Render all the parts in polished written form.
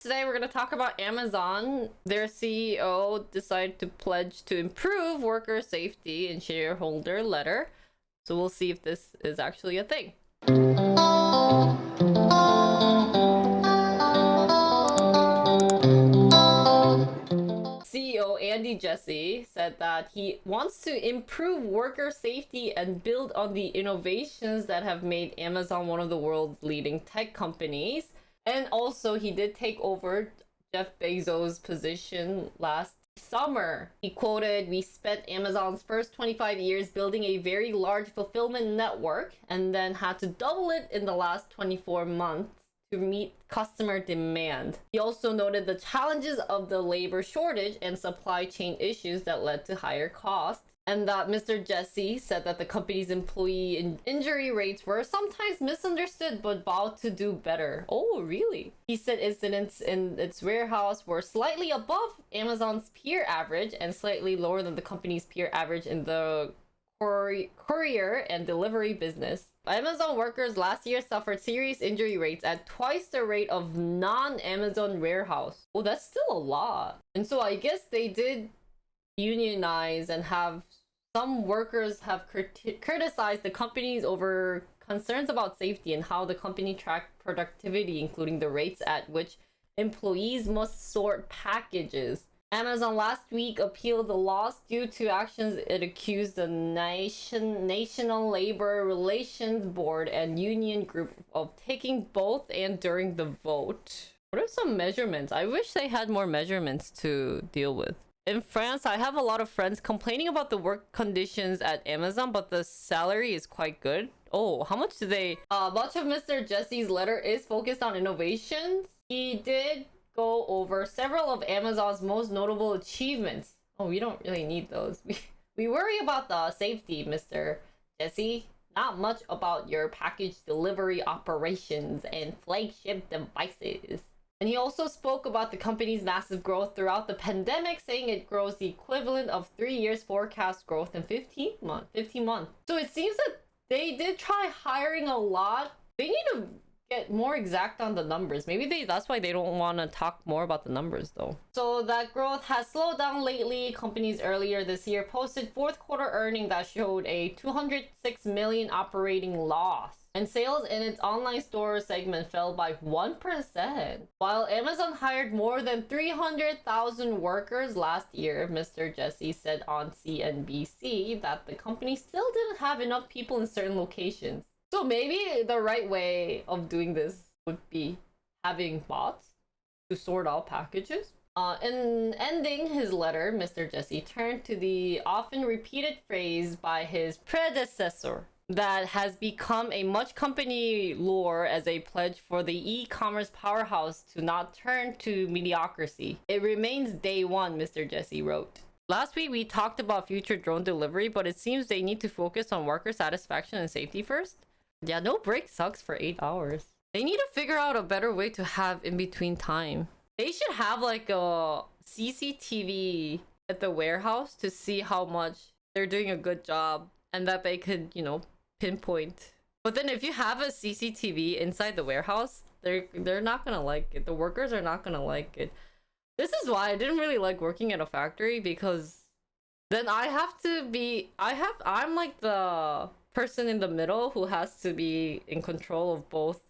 Today we're going to talk about Amazon. Their CEO decided to pledge to improve worker safety in shareholder letter. So we'll see if this is actually a thing. CEO Andy Jassy said that he wants to improve worker safety and build on the innovations that have made Amazon one of the world's leading tech companies. And also, he did take over Jeff Bezos' position last summer. He quoted, "We spent Amazon's first 25 years building a very large fulfillment network and then had to double it in the last 24 months to meet customer demand." He also noted the challenges of the labor shortage and supply chain issues that led to higher costs. And that Mr. Jassy said that the company's employee injury rates were sometimes misunderstood but vowed to do better. Oh, really? He said incidents in its warehouse were slightly above Amazon's peer average and slightly lower than the company's peer average in the courier and delivery business. Amazon workers last year suffered serious injury rates at twice the rate of non-Amazon warehouse. Oh, that's still a lot. And so I guess they did unionize, and have some workers have criticized the companies over concerns about safety and how the company tracked productivity, including the rates at which employees must sort packages. Amazon last week appealed the loss due to actions it accused the National Labor Relations Board and union group of taking both and during the vote. What are some measurements? I wish they had more measurements to deal with. In France, I have a lot of friends complaining about the work conditions at Amazon, but the salary is quite good. Oh, how much do they... much of Mr. Jassy's letter is focused on innovations. He did go over several of Amazon's most notable achievements. Oh, we don't really need those. We worry about the safety, Mr. Jassy. Not much about your package delivery operations and flagship devices. And he also spoke about the company's massive growth throughout the pandemic, saying it grows the equivalent of 3 years forecast growth in 15 months. So it seems that they did try hiring a lot. They need to get more exact on the numbers. Maybe that's why they don't want to talk more about the numbers though. So that growth has slowed down lately. Companies earlier this year posted fourth quarter earnings that showed a 206 million operating loss. And sales in its online store segment fell by 1%. While Amazon hired more than 300,000 workers last year, Mr. Jassy said on CNBC that the company still didn't have enough people in certain locations. So maybe the right way of doing this would be having bots to sort out packages. In ending his letter, Mr. Jassy turned to the often repeated phrase by his predecessor that has become a much company lore as a pledge for the e-commerce powerhouse to not turn to mediocrity. It remains day one, Mr. Jassy wrote. Last week we talked about future drone delivery, but it seems they need to focus on worker satisfaction and safety first. Yeah, no break sucks for 8 hours. They need to figure out a better way to have in between time. They should have like a CCTV at the warehouse to see how much they're doing a good job and that they could, pinpoint. But then if you have a CCTV inside the warehouse, they're not gonna like it. The workers are not gonna like it. This is why I didn't really like working at a factory, because then I'm like the person in the middle who has to be in control of both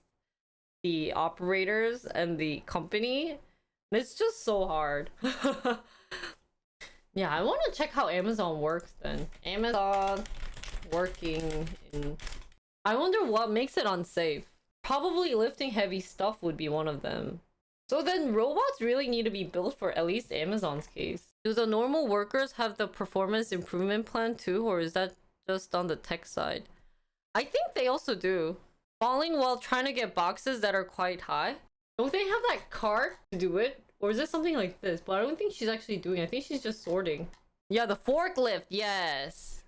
the operators and the company. It's just so hard. Yeah, I want to check how Amazon works then. Amazon working in... I wonder what makes it unsafe. Probably lifting heavy stuff would be one of them. So then robots really need to be built for at least Amazon's case. Do the normal workers have the performance improvement plan too, or is that just on the tech side? I think they also do. Falling while trying to get boxes that are quite high. Don't they have that cart to do it? Or is it something like this? But I don't think she's actually doing it. I think she's just sorting. Yeah, the forklift, yes.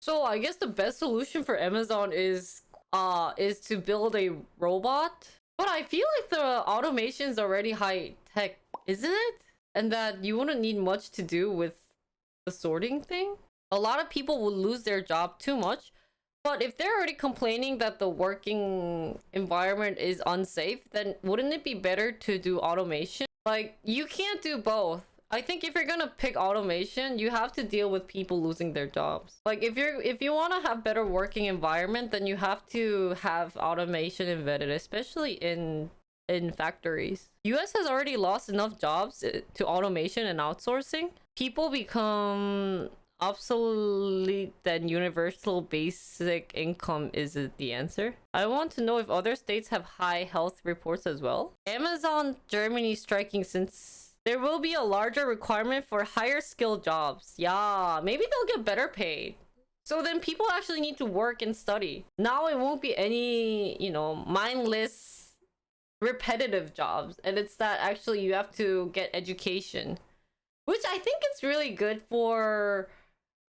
So I guess the best solution for Amazon is to build a robot. But I feel like the automation is already high tech, isn't it? And that you wouldn't need much to do with the sorting thing. A lot of people would lose their job too much. But if they're already complaining that the working environment is unsafe, then wouldn't it be better to do automation? Like, you can't do both. I think if you're gonna pick automation, you have to deal with people losing their jobs. Like, if you want to have better working environment, then you have to have automation embedded, especially in factories. US has already lost enough jobs to automation and outsourcing. People become obsolete, then universal basic income is the answer. I want to know if other states have high health reports as well. Amazon Germany striking since there will be a larger requirement for higher skilled jobs. Yeah, maybe they'll get better paid. So then people actually need to work and study. Now it won't be any, mindless, repetitive jobs. And it's that actually you have to get education, which I think it's really good for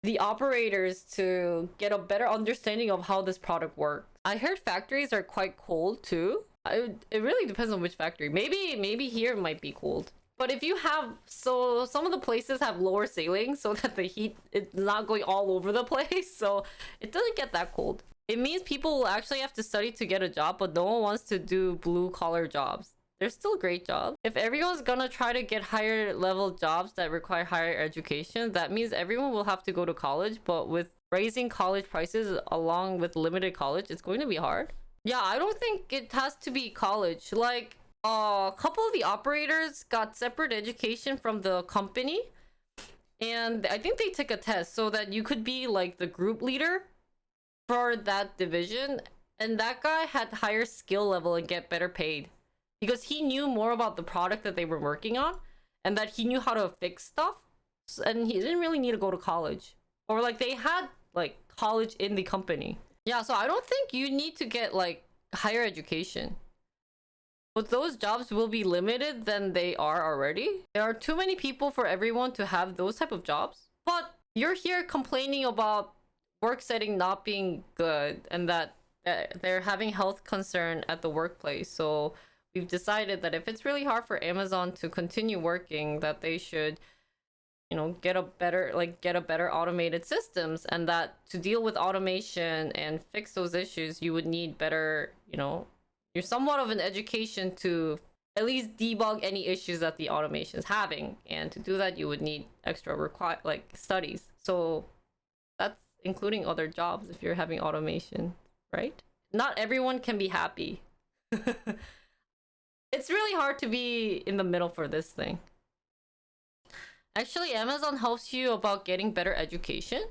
the operators to get a better understanding of how this product works. I heard factories are quite cold too. It really depends on which factory. Maybe here it might be cold. But if you have, so some of the places have lower ceilings so that the heat is not going all over the place, so it doesn't get that cold. It means people will actually have to study to get a job, but no one wants to do blue collar jobs. They're still great jobs. If everyone's gonna try to get higher level jobs that require higher education, that means everyone will have to go to college, but with raising college prices along with limited college, it's going to be hard. Yeah, I don't think it has to be college. Like, a couple of the operators got separate education from the company, and I think they took a test so that you could be like the group leader for that division, and that guy had higher skill level and get better paid because he knew more about the product that they were working on and that he knew how to fix stuff, and he didn't really need to go to college, or like they had like college in the company. Yeah, so I don't think you need to get like higher education. But those jobs will be limited than they are already. There are too many people for everyone to have those type of jobs. But you're here complaining about work setting not being good and that they're having health concern at the workplace. So we've decided that if it's really hard for Amazon to continue working, that they should, get a better automated systems, and that to deal with automation and fix those issues, you would need better, you're somewhat of an education to at least debug any issues that the automation is having. And to do that, you would need extra studies. So that's including other jobs if you're having automation, right? Not everyone can be happy. It's really hard to be in the middle for this thing. Actually, Amazon helps you about getting better education.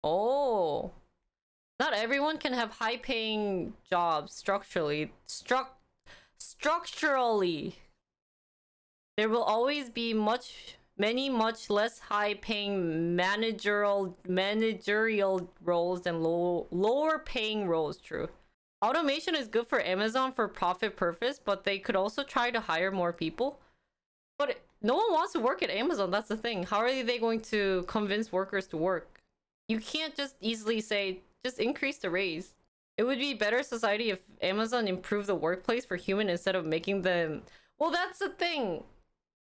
Oh. Not everyone can have high-paying jobs structurally. Structurally. There will always be much less high-paying managerial roles than lower-paying roles, true. Automation is good for Amazon for profit purpose, but they could also try to hire more people. But no one wants to work at Amazon, that's the thing. How are they going to convince workers to work? You can't just easily say, just increase the raise. It would be better society if Amazon improved the workplace for human instead of making them... Well, that's the thing.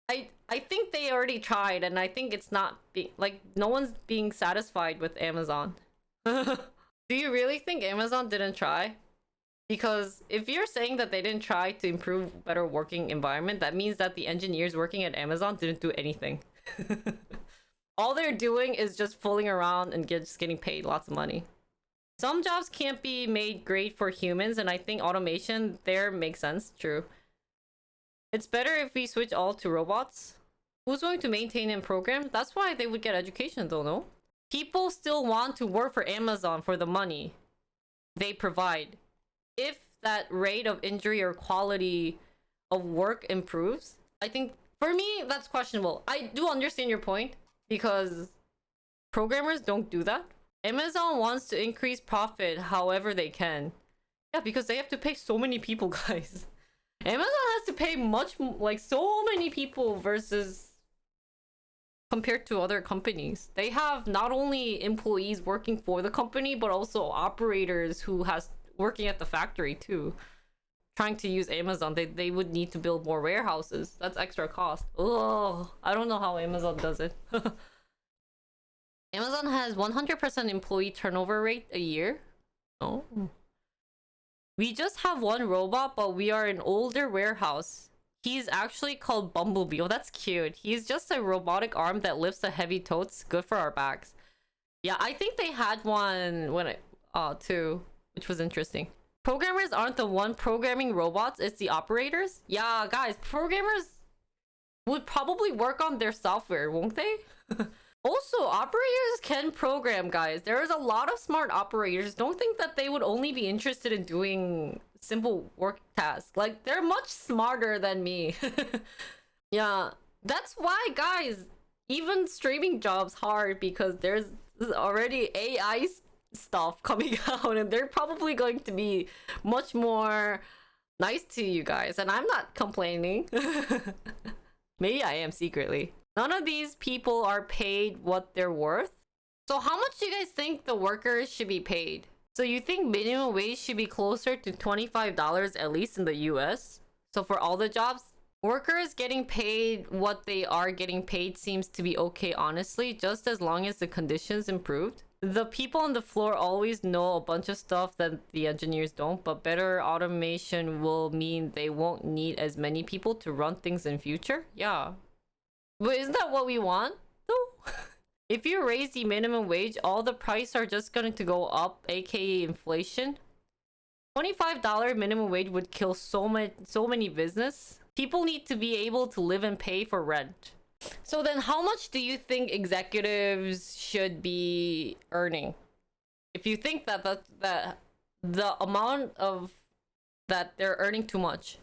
I think they already tried, and I think it's not no one's being satisfied with Amazon. Do you really think Amazon didn't try? Because if you're saying that they didn't try to improve better working environment, that means that the engineers working at Amazon didn't do anything. All they're doing is just fooling around and just getting paid lots of money. Some jobs can't be made great for humans, and I think automation there makes sense, true. It's better if we switch all to robots. Who's going to maintain and program? That's why they would get education though, no? People still want to work for Amazon for the money they provide. If that rate of injury or quality of work improves, I think, for me, that's questionable. I do understand your point, because programmers don't do that. Amazon wants to increase profit however they can. Yeah, because they have to pay so many people, guys. Amazon has to pay so many people versus compared to other companies. They have not only employees working for the company, but also operators who has working at the factory too. Trying to use Amazon, they would need to build more warehouses. That's extra cost. Oh, I don't know how Amazon does it. Amazon has 100% employee turnover rate a year. Oh. We just have one robot, but we are an older warehouse. He's actually called Bumblebee. Oh, that's cute. He's just a robotic arm that lifts the heavy totes. Good for our backs. Yeah, I think they had one when too, which was interesting. Programmers aren't the one programming robots, it's the operators. Yeah, guys, programmers would probably work on their software, won't they? Also, operators can program, guys. There's a lot of smart operators. Don't think that they would only be interested in doing simple work tasks. Like, they're much smarter than me. Yeah, that's why, guys, even streaming jobs hard because there's already AI stuff coming out and they're probably going to be much more nice to you guys. And I'm not complaining. Maybe I am secretly. None of these people are paid what they're worth. So how much do you guys think the workers should be paid? So you think minimum wage should be closer to $25 at least in the US? So for all the jobs, workers getting paid what they are getting paid seems to be okay, honestly, just as long as the conditions improved. The people on the floor always know a bunch of stuff that the engineers don't, but better automation will mean they won't need as many people to run things in future. Yeah. But isn't that what we want, though? If you raise the minimum wage, all the prices are just going to go up, aka inflation. $25 minimum wage would kill so many business. People need to be able to live and pay for rent. So then how much do you think executives should be earning? If you think that the amount of that they're earning too much.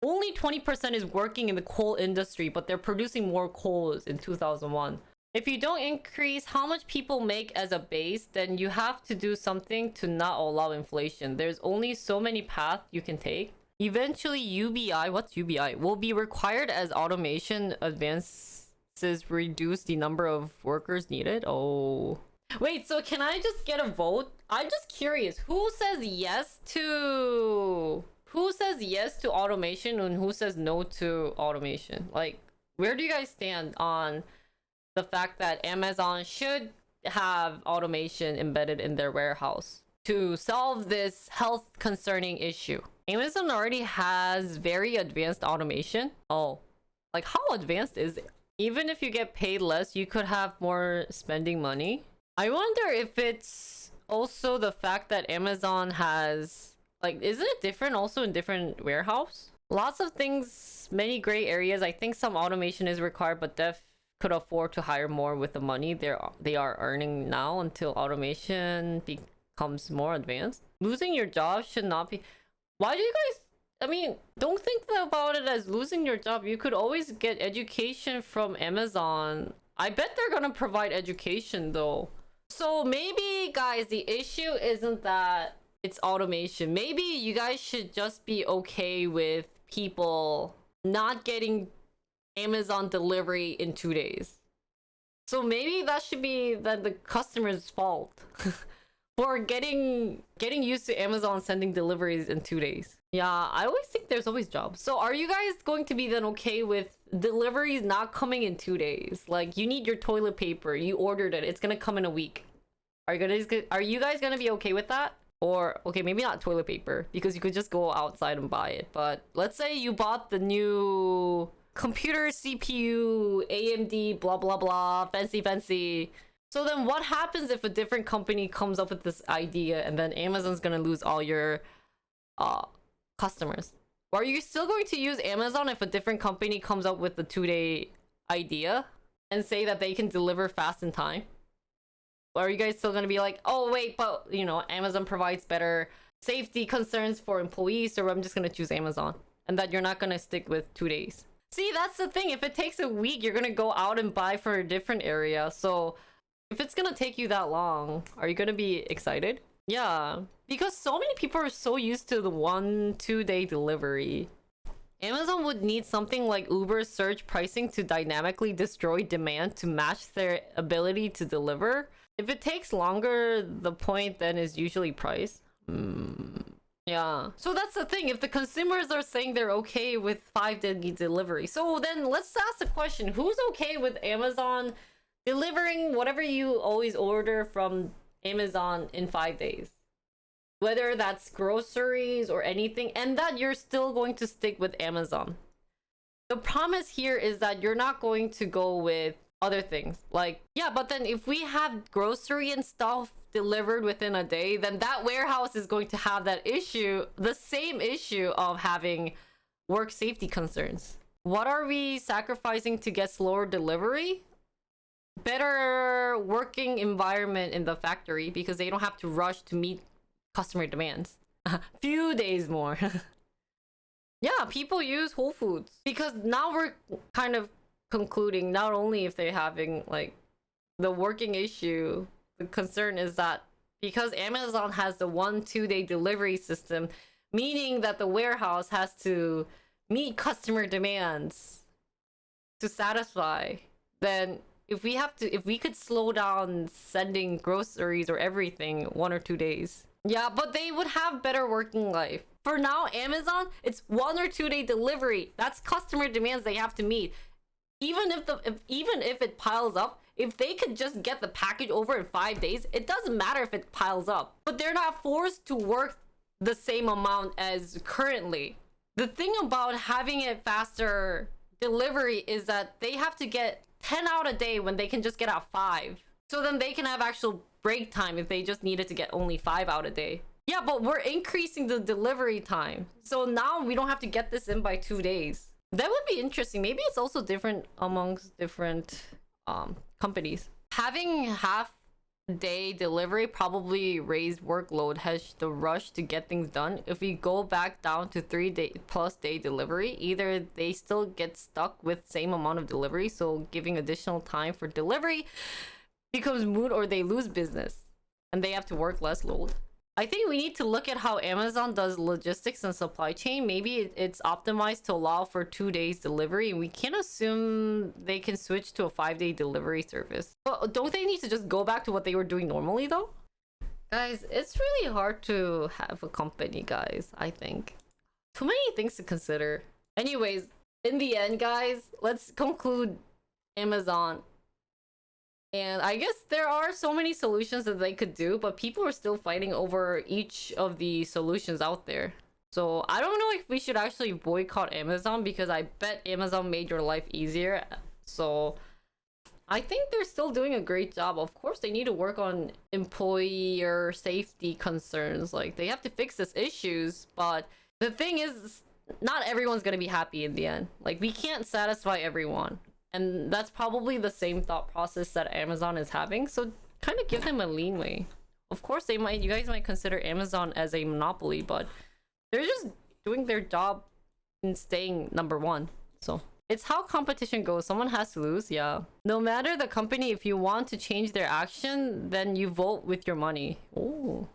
Only 20% is working in the coal industry, but they're producing more coals in 2001. If you don't increase how much people make as a base, then you have to do something to not allow inflation. There's only so many paths you can take. Eventually, UBI, what's UBI? Will be required as automation advances reduce the number of workers needed. Oh. Wait, so can I just get a vote? I'm just curious. Who says yes to automation and who says no to automation? Like, where do you guys stand on the fact that Amazon should have automation embedded in their warehouse to solve this health concerning issue? Amazon already has very advanced automation. Oh, like how advanced is it? Even if you get paid less, you could have more spending money. I wonder if it's also the fact that Amazon has, like, isn't it different also in different warehouse? Lots of things, many gray areas. I think some automation is required, but Dev could afford to hire more with the money they are earning now until automation becomes more advanced. Losing your job should not be... Why do you guys... I mean, don't think about it as losing your job. You could always get education from Amazon. I bet they're gonna provide education though. So maybe, guys, the issue isn't that it's automation. Maybe you guys should just be okay with people not getting Amazon delivery in 2 days. So maybe that should be the customer's fault for getting used to Amazon sending deliveries in 2 days. Yeah, I always think there's always jobs. So are you guys going to be then okay with deliveries not coming in 2 days? Like, you need your toilet paper, you ordered it, it's gonna come in a week. Are you guys gonna be okay with that? Or, okay, maybe not toilet paper, because you could just go outside and buy it. But let's say you bought the new computer CPU, AMD, blah, blah, blah, fancy. So then what happens if a different company comes up with this idea and then Amazon's gonna lose all your customers? Or are you still going to use Amazon if a different company comes up with the 2-day idea and say that they can deliver fast in time? Or are you guys still going to be like, oh wait, but you know, Amazon provides better safety concerns for employees, so I'm just going to choose Amazon, and that you're not going to stick with 2 days? See, that's the thing. If it takes a week, you're going to go out and buy for a different area. So if it's going to take you that long, are you going to be excited? Yeah, because so many people are so used to the 1-2 day delivery. Amazon would need something like Uber's surge pricing to dynamically destroy demand to match their ability to deliver. If it takes longer, the point then is usually price. Yeah. So that's the thing. If the consumers are saying they're okay with 5-day delivery, so then let's ask the question: who's okay with Amazon delivering whatever you always order from Amazon in 5 days? Whether that's groceries or anything, and that you're still going to stick with Amazon. The promise here is that you're not going to go with other things. Like, yeah, but then if we have grocery and stuff delivered within a day, then that warehouse is going to have that issue, the same issue of having work safety concerns. What are we sacrificing to get slower delivery? Better working environment in the factory, because they don't have to rush to meet customer demands. Few days more. Yeah, people use Whole Foods because now we're kind of concluding not only if they're having like the working issue, the concern is that because Amazon has the 1-2 day delivery system, meaning that the warehouse has to meet customer demands to satisfy, then if we could slow down sending groceries or everything 1 or 2 days, yeah, but they would have better working life. For now, Amazon, it's 1 or 2 day delivery. That's customer demands they have to meet. Even if it piles up, if they could just get the package over in 5 days, it doesn't matter if it piles up. But they're not forced to work the same amount as currently. The thing about having it faster delivery is that they have to get 10 out a day when they can just get out 5. So then they can have actual break time if they just needed to get only 5 out a day. Yeah, but we're increasing the delivery time. So now we don't have to get this in by 2 days. That would be interesting. Maybe it's also different amongst different companies. Having half day delivery probably raised workload, has the rush to get things done. If we go back down to 3+ day delivery, either they still get stuck with same amount of delivery, so giving additional time for delivery becomes moot, or they lose business and they have to work less load. I think we need to look at how Amazon does logistics and supply chain. Maybe it's optimized to allow for 2 days delivery. We can't assume they can switch to a 5-day delivery service. But don't they need to just go back to what they were doing normally though? Guys, it's really hard to have a company, guys, I think. Too many things to consider. Anyways, in the end, guys, let's conclude Amazon. And I guess there are so many solutions that they could do, but people are still fighting over each of the solutions out there. So I don't know if we should actually boycott Amazon, because I bet Amazon made your life easier. So I think they're still doing a great job. Of course, they need to work on employer safety concerns. Like, they have to fix these issues, but the thing is, not everyone's gonna be happy in the end. Like, we can't satisfy everyone. And that's probably the same thought process that Amazon is having. So kind of give them a leeway. Of course, you guys might consider Amazon as a monopoly, but they're just doing their job in staying #1. So it's how competition goes. Someone has to lose, yeah. No matter the company, if you want to change their action, then you vote with your money. Oh.